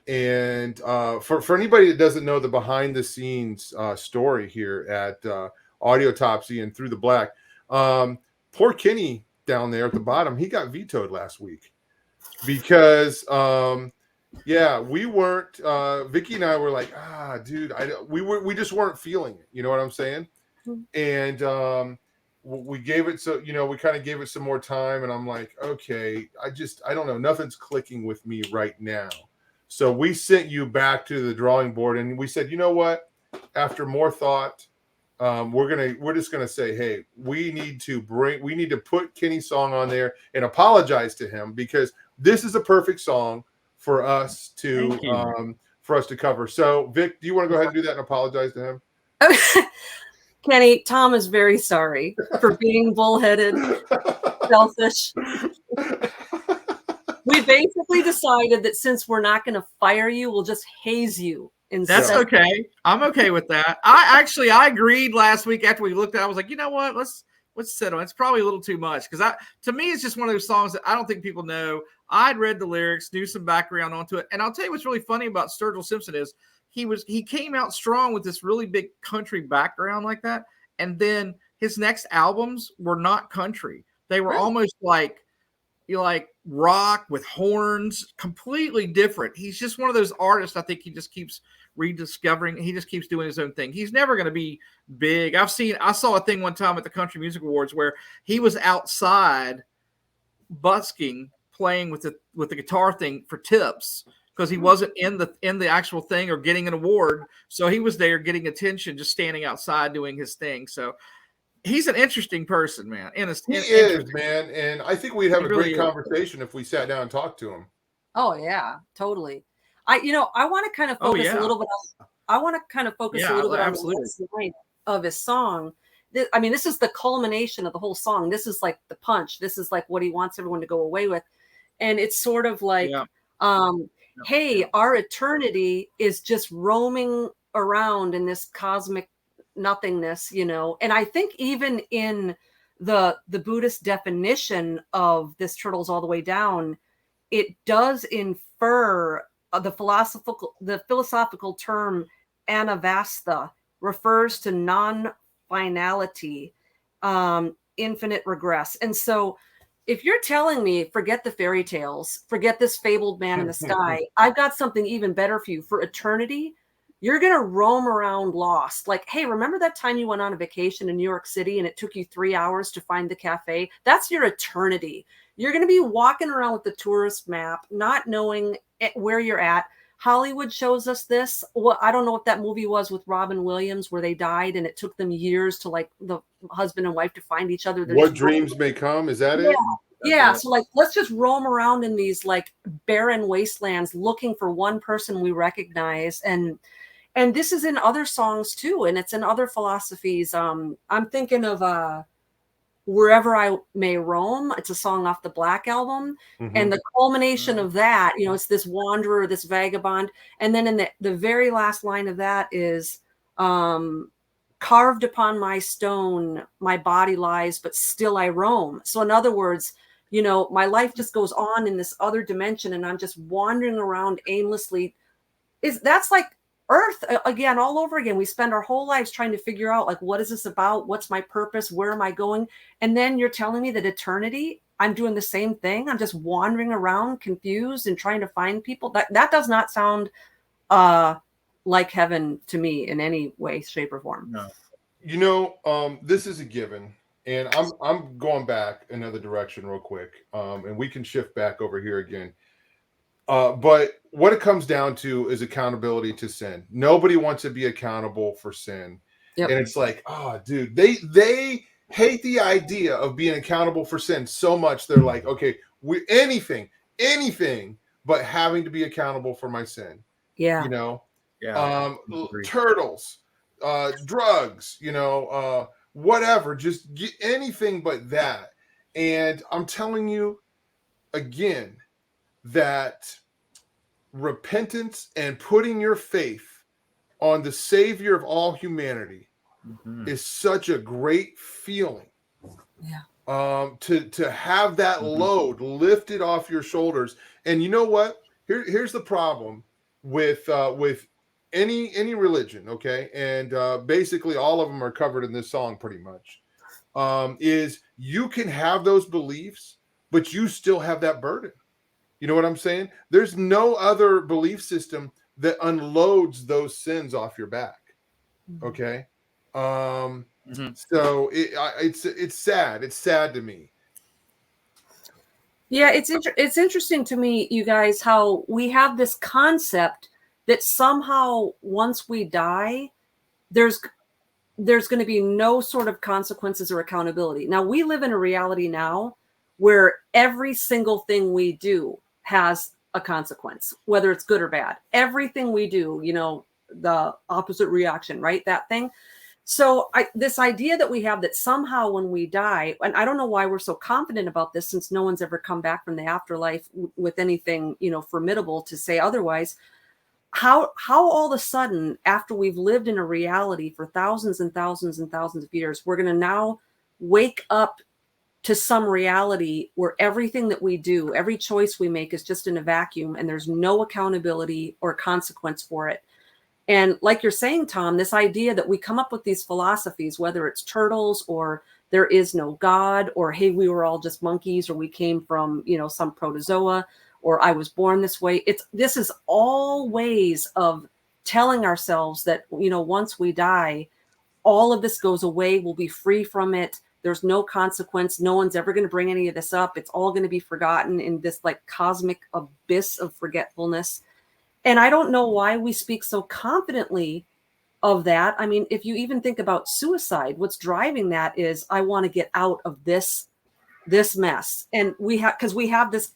and for anybody that doesn't know the behind the scenes story here at Audiotopsy and Through the Black, poor Kenny down there at the bottom, he got vetoed last week because we weren't. Vicki and I were like, dude, we just weren't feeling it. You know what I'm saying? And we gave it we kind of gave it some more time, and I'm like, okay, I don't know, nothing's clicking with me right now. So we sent you back to the drawing board, and we said, you know what? After more thought, we're just gonna say, hey, we need to put Kenny's song on there and apologize to him because this is a perfect song for us to cover. So Vic, do you want to go ahead and do that and apologize to him? Kenny, Tom is very sorry for being bullheaded, selfish. We basically decided that since we're not going to fire you, we'll just haze you instead. That's okay. I'm okay with that. I agreed last week after we looked at it. I was like, you know what? Let's settle. It's probably a little too much because to me, it's just one of those songs that I don't think people know. I'd read the lyrics, knew some background onto it. And I'll tell you what's really funny about Sturgill Simpson is he came out strong with this really big country background like that. And then his next albums were not country. They were almost like rock with horns, completely different. He's just one of those artists. I think he just keeps rediscovering. He just keeps doing his own thing. He's never going to be big. I saw a thing one time at the Country Music Awards where he was outside busking, playing with the guitar thing for tips. Because he wasn't in the actual thing or getting an award. So he was there getting attention, just standing outside doing his thing. So he's an interesting person, man. He is, man, and I think we'd have a great conversation if we sat down and talked to him. Oh yeah, totally. I want to kind of focus a little bit on. I want to kind of focus a little bit on the last line of his song. I mean, this is the culmination of the whole song. This is like the punch. This is like what he wants everyone to go away with, and it's sort of like, hey, our eternity is just roaming around in this cosmic nothingness, and I think even in the Buddhist definition of this turtles all the way down, it does infer the philosophical term anavastha refers to non-finality, infinite regress. And so if you're telling me, forget the fairy tales, forget this fabled man in the sky, I've got something even better for you. For eternity, you're going to roam around lost. Like, hey, remember that time you went on a vacation in New York City and it took you 3 hours to find the cafe? That's your eternity. You're going to be walking around with the tourist map, not knowing where you're at. Hollywood shows us this. Well, I don't know what that movie was with Robin Williams where they died and it took them years to, like, the husband and wife to find each other. What dreams may come. Is that it? Yeah. So, like, let's just roam around in these, like, barren wastelands looking for one person we recognize. And this is in other songs too, and it's in other philosophies. I'm thinking of Wherever I May Roam. It's a song off the Black album. And the culmination of that, it's this wanderer, this vagabond. And then in the very last line of that is, carved upon my stone, my body lies, but still I roam. So in other words, my life just goes on in this other dimension and I'm just wandering around aimlessly. That's like Earth again, all over again. We spend our whole lives trying to figure out, like, what is this about? What's my purpose? Where am I going? And then you're telling me that eternity, I'm doing the same thing. I'm just wandering around confused and trying to find people. That does not sound like heaven to me in any way, shape, or form. No. This is a given. And I'm going back another direction real quick. And we can shift back over here again. But what it comes down to is accountability to sin. Nobody wants to be accountable for sin. Yep. And it's like, oh, dude, they hate the idea of being accountable for sin so much. They're like, okay, anything but having to be accountable for my sin. Yeah. Turtles, drugs, whatever, just get anything but that. And I'm telling you again, that repentance and putting your faith on the Savior of all humanity is such a great feeling. Yeah. To have that load lifted off your shoulders. And you know what? Here's the problem with any religion, okay? And basically all of them are covered in this song pretty much. Is you can have those beliefs, but you still have that burden. You know what I'm saying? There's no other belief system that unloads those sins off your back. Okay. So it's sad. It's sad to me. Yeah, it's interesting to me, you guys, how we have this concept that somehow once we die, there's going to be no sort of consequences or accountability. Now, we live in a reality now where every single thing we do has a consequence, whether it's good or bad. Everything we do, the opposite reaction, right? That thing. So this idea that we have that somehow when we die, and I don't know why we're so confident about this, since no one's ever come back from the afterlife with anything, formidable to say otherwise. How all of a sudden, after we've lived in a reality for thousands and thousands and thousands of years, we're going to now wake up to some reality where everything that we do, every choice we make is just in a vacuum and there's no accountability or consequence for it. And like you're saying, Tom, this idea that we come up with these philosophies, whether it's turtles or there is no God, or, hey, we were all just monkeys, or we came from, some protozoa, or I was born this way. This is all ways of telling ourselves that, once we die, all of this goes away. We'll be free from it. There's no consequence. No one's ever going to bring any of this up. It's all going to be forgotten in this like cosmic abyss of forgetfulness. And I don't know why we speak so confidently of that. I mean, if you even think about suicide, what's driving that is I want to get out of this mess. And we have this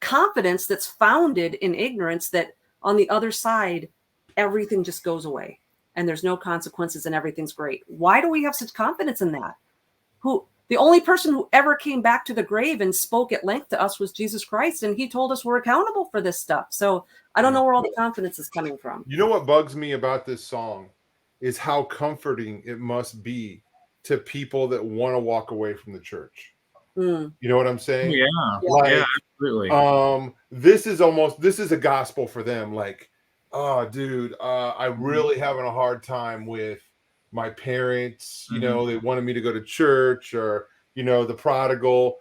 confidence that's founded in ignorance that on the other side, everything just goes away and there's no consequences and everything's great. Why do we have such confidence in that? The only person who ever came back to the grave and spoke at length to us was Jesus Christ. And he told us we're accountable for this stuff. So I don't know where all the confidence is coming from. You know what bugs me about this song is how comforting it must be to people that want to walk away from the church. You know what I'm saying? Yeah, absolutely. This is a gospel for them. Like, oh, dude, I'm really having a hard time with my parents. You know, they wanted me to go to church, or, you know, the prodigal.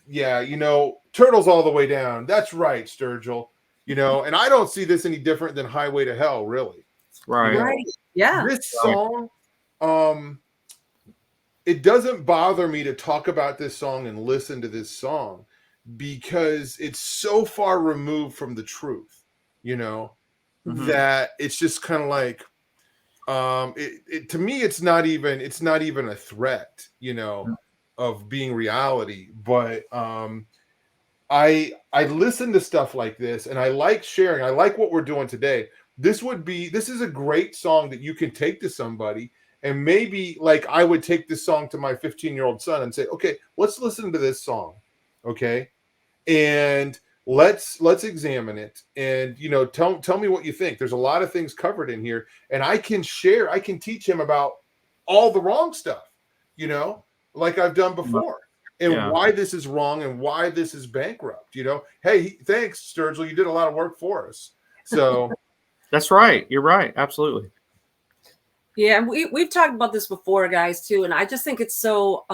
Yeah, you know, turtles all the way down. That's right, Sturgill. You know, and I don't see this any different than Highway to Hell, really. Right. You know? Right. Yeah. This song, it doesn't bother me to talk about this song and listen to this song because it's so far removed from the truth, you know, that it's just kind of like, to me, it's not even a threat, you know, of being reality. But I listen to stuff like this and I like sharing. I like what we're doing today. This is a great song that you can take to somebody. And maybe, like, I would take this song to my 15-year-old son and say, okay, let's listen to this song. Okay. And let's examine it. And, you know, tell me what you think. There's a lot of things covered in here. And I can teach him about all the wrong stuff, you know, like I've done before. And why this is wrong and why this is bankrupt, you know. Hey, thanks, Sturgill. You did a lot of work for us. So that's right. You're right. Absolutely. Yeah, and we've talked about this before, guys, too. And I just think it's so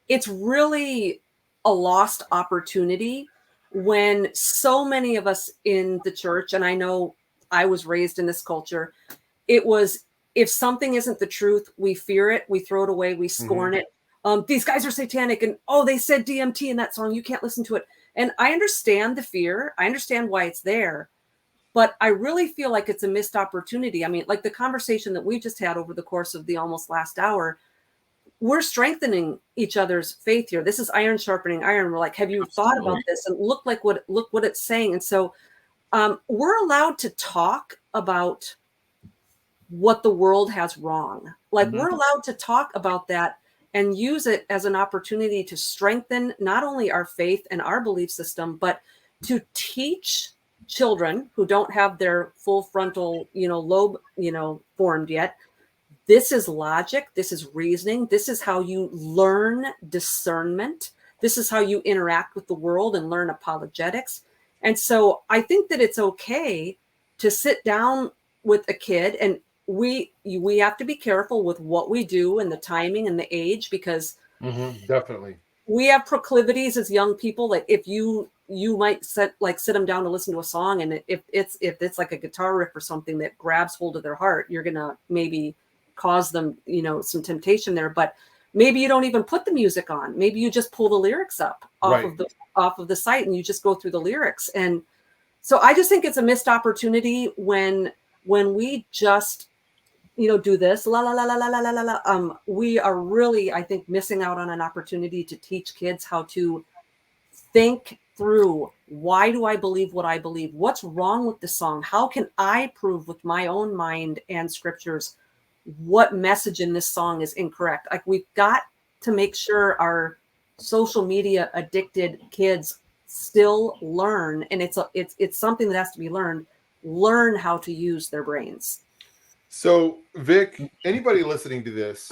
it's really a lost opportunity when so many of us in the church, and I know I was raised in this culture, it was, if something isn't the truth, we fear it, we throw it away, we scorn it. These guys are satanic, and they said DMT in that song, you can't listen to it. And I understand the fear. I understand why it's there. But I really feel like it's a missed opportunity. I mean, like the conversation that we just had over the course of the almost last hour, we're strengthening each other's faith here. This is iron sharpening iron. We're like, have you thought about this? And look what it's saying. And so we're allowed to talk about what the world has wrong. Like we're allowed to talk about that and use it as an opportunity to strengthen not only our faith and our belief system, but to teach children who don't have their full frontal, lobe, formed yet. This is logic. This is reasoning. This is how you learn discernment. This is how you interact with the world and learn apologetics. And so I think that it's okay to sit down with a kid, and we have to be careful with what we do and the timing and the age, because definitely we have proclivities as young people. Like if you might sit them down to listen to a song, and if it's like a guitar riff or something that grabs hold of their heart, you're gonna maybe cause them some temptation there. But maybe you don't even put the music on. Maybe you just pull the lyrics up off of the site and you just go through the lyrics. And so I just think it's a missed opportunity when we just do this la la la la la la la la. We are really, I think, missing out on an opportunity to teach kids how to think through, why do I believe what I believe? What's wrong with the song? How can I prove with my own mind and scriptures what message in this song is incorrect? Like, we've got to make sure our social media addicted kids still learn, and it's something that has to be learn how to use their brains. So, Vic, anybody listening to this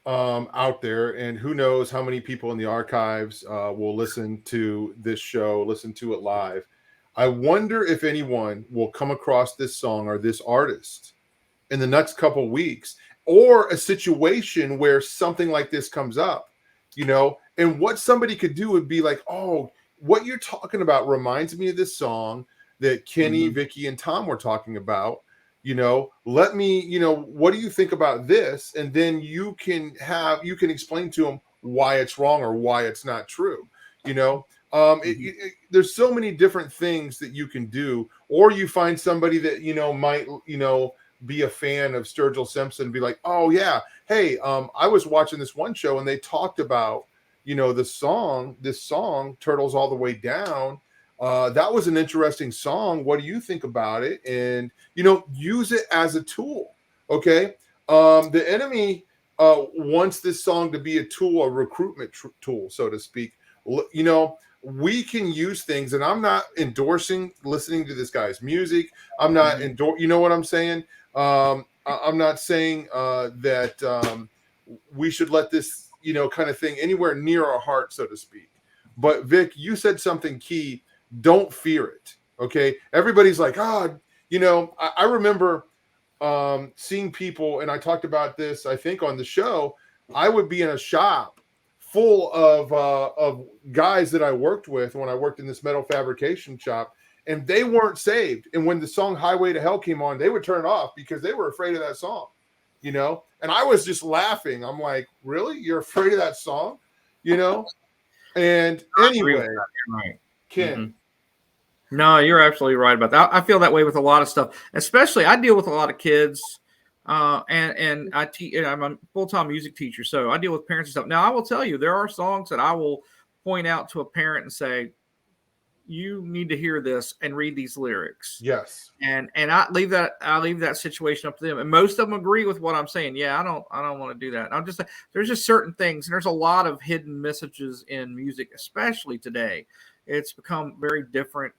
out there, and who knows how many people in the archives will listen to this show, listen to it live. I wonder if anyone will come across this song or this artist in the next couple weeks, or a situation where something like this comes up, and what somebody could do would be like, oh, what you're talking about reminds me of this song that Kenny, Vicki, and Tom were talking about. Let me, what do you think about this? And then you can explain to them why it's wrong or why it's not true. There's so many different things that you can do, or you find somebody that, might, be a fan of Sturgill Simpson, be like, oh yeah, hey, I was watching this one show and they talked about, this song Turtles All the Way Down. That was an interesting song. What do you think about it? And, use it as a tool. Okay. The enemy wants this song to be a tool, a recruitment tool, so to speak. We can use things, and I'm not endorsing listening to this guy's music. I'm not you know what I'm saying? I'm not saying that we should let this, kind of thing anywhere near our heart, so to speak. But Vic, you said something key. Don't fear it. Okay. Everybody's like, I remember seeing people, and I talked about this, I think, on the show. I would be in a shop full of guys that I worked with when I worked in this metal fabrication shop, and they weren't saved. And when the song Highway to Hell came on, they would turn it off because they were afraid of that song, and I was just laughing. I'm like, really? You're afraid of that song? And anyway, right. Ken. No, you're absolutely right about that. I feel that way with a lot of stuff, especially I deal with a lot of kids. And I teach. I'm a full-time music teacher, so I deal with parents and stuff. Now, I will tell you, there are songs that I will point out to a parent and say, "You need to hear this and read these lyrics." Yes, and I leave that situation up to them, and most of them agree with what I'm saying. Yeah, I don't want to do that. I'm just there's just certain things, and there's a lot of hidden messages in music, especially today. It's become very different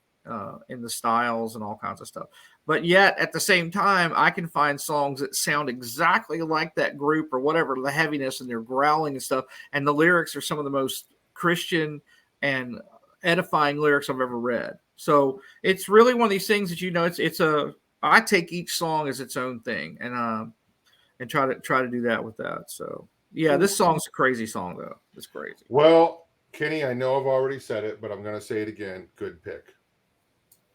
in the styles and all kinds of stuff. But yet, at the same time, I can find songs that sound exactly like that group or whatever, the heaviness and they're growling and stuff. And the lyrics are some of the most Christian and edifying lyrics I've ever read. So it's really one of these things that, I take each song as its own thing and try to do that with that. So yeah, this song's a crazy song though. It's crazy. Well, Kenny, I know I've already said it, but I'm going to say it again. Good pick.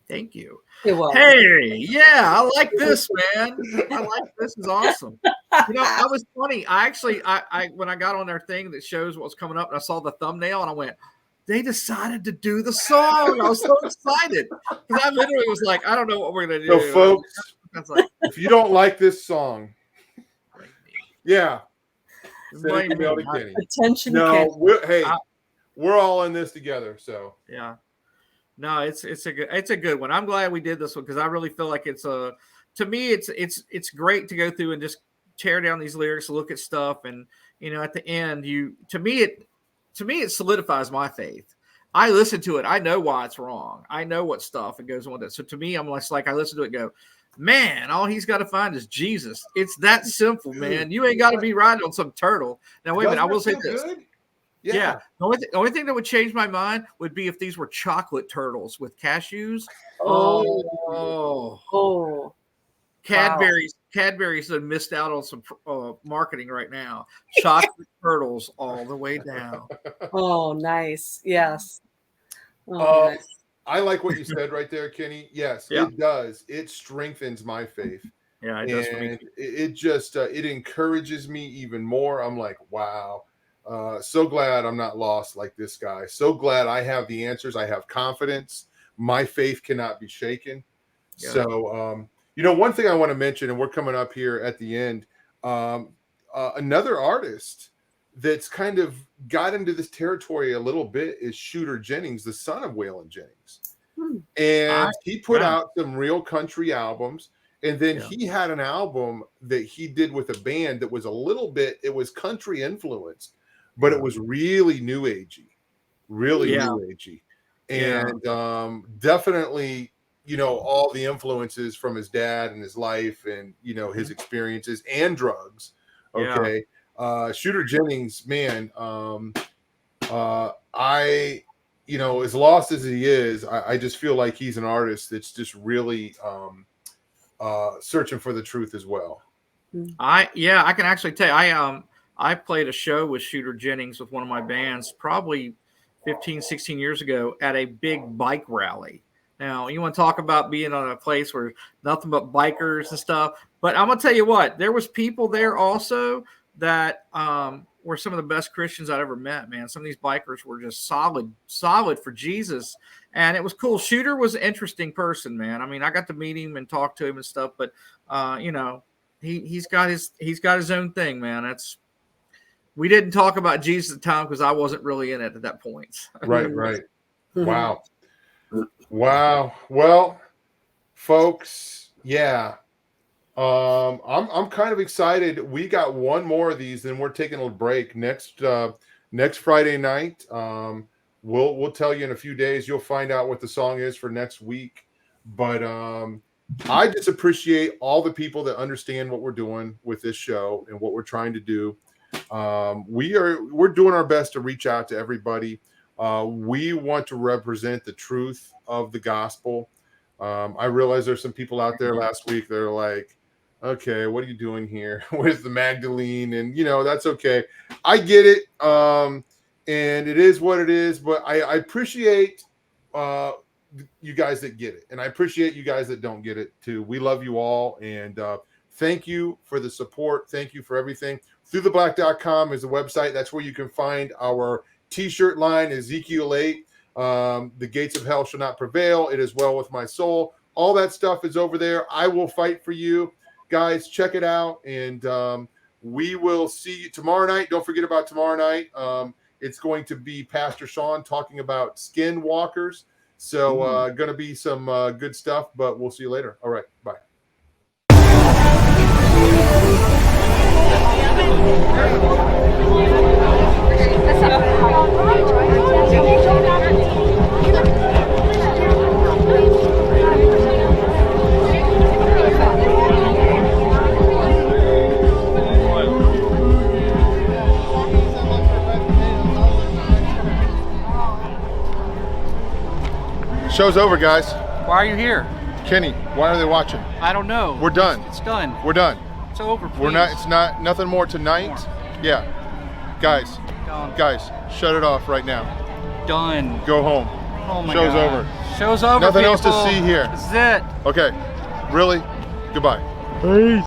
Thank you. Well, hey, yeah, I like this, man. This is awesome. I was funny. I when I got on their thing that shows what's coming up, and I saw the thumbnail, and I went, they decided to do the song. I was so excited because I literally was like, I don't know what we're gonna do. So, folks, if you don't like this song, yeah, send an email to Kenny. Attention, no, we're all in this together. So yeah. No, it's a good one. I'm glad we did this one because I really feel like to me it's great to go through and just tear down these lyrics, look at stuff, and at the end to me it solidifies my faith. I listen to it, I know why it's wrong. I know what stuff it goes on with it. So to me, I'm less like I listen to it and go, man, all he's got to find is Jesus. It's that simple, man. You ain't got to be riding on some turtle. Now wait a minute, I will say this. Good? Yeah. The only thing that would change my mind would be if these were chocolate turtles with cashews. Oh. Cadbury's have missed out on some marketing right now. Chocolate turtles all the way down. Oh, nice. Yes. Nice. I like what you said right there, Kenny. Yes, yeah. It does. It strengthens my faith. Yeah, it does for me. It just it encourages me even more. I'm like, wow. So glad I'm not lost like this guy. So glad I have the answers. I have confidence. My faith cannot be shaken. Yeah. So, one thing I want to mention, and we're coming up here at the end, another artist that's kind of got into this territory a little bit is Shooter Jennings, the son of Waylon Jennings. And he put out some real country albums. And then he had an album that he did with a band that was it was country influenced, but it was really new agey, new agey. And definitely, all the influences from his dad and his life and, his experiences and drugs. Okay. Yeah. Shooter Jennings, man, as lost as he is, I just feel like he's an artist that's just really searching for the truth as well. I can actually tell you, I played a show with Shooter Jennings with one of my bands probably 15, 16 years ago at a big bike rally. Now, you want to talk about being on a place where nothing but bikers and stuff. But I'm going to tell you what, there was people there also that were some of the best Christians I'd ever met, man. Some of these bikers were just solid for Jesus. And it was cool. Shooter was an interesting person, man. I mean, I got to meet him and talk to him and stuff, but you know, he's got his own thing, man. We didn't talk about Jesus at the time because I wasn't really in it at that point. Right. Wow. Well, folks, yeah. I'm kind of excited. We got one more of these, then we're taking a break next Friday night. We'll tell you in a few days. You'll find out what the song is for next week. But I just appreciate all the people that understand what we're doing with this show and what we're trying to do. We're doing our best to reach out to everybody. We want to represent the truth of the gospel. I realize there's some people out there last week that are like, okay, what are you doing here? Where's the Magdalene? And that's okay. I get it. And it is what it is, but I appreciate you guys that get it. And I appreciate you guys that don't get it too. We love you all. And thank you for the support. Thank you for everything. Throughtheblack.com is the website. That's where you can find our t-shirt line, Ezekiel 8. The gates of hell shall not prevail. It is well with my soul. All that stuff is over there. I will fight for you. Guys, check it out. And we will see you tomorrow night. Don't forget about tomorrow night. It's going to be Pastor Sean talking about skinwalkers. So going to be some good stuff, but we'll see you later. All right. Bye. Show's over, guys. Why are you here? Kenny, why are they watching? I don't know. We're done. It's done. We're done. It's over. Please. We're not. It's not nothing more tonight. Yeah, guys. Done. Guys, shut it off right now. Done. Go home. Oh my Show's God. over. Show's over. Nothing people. else to see here. This is it. Okay. Really? Goodbye. Peace.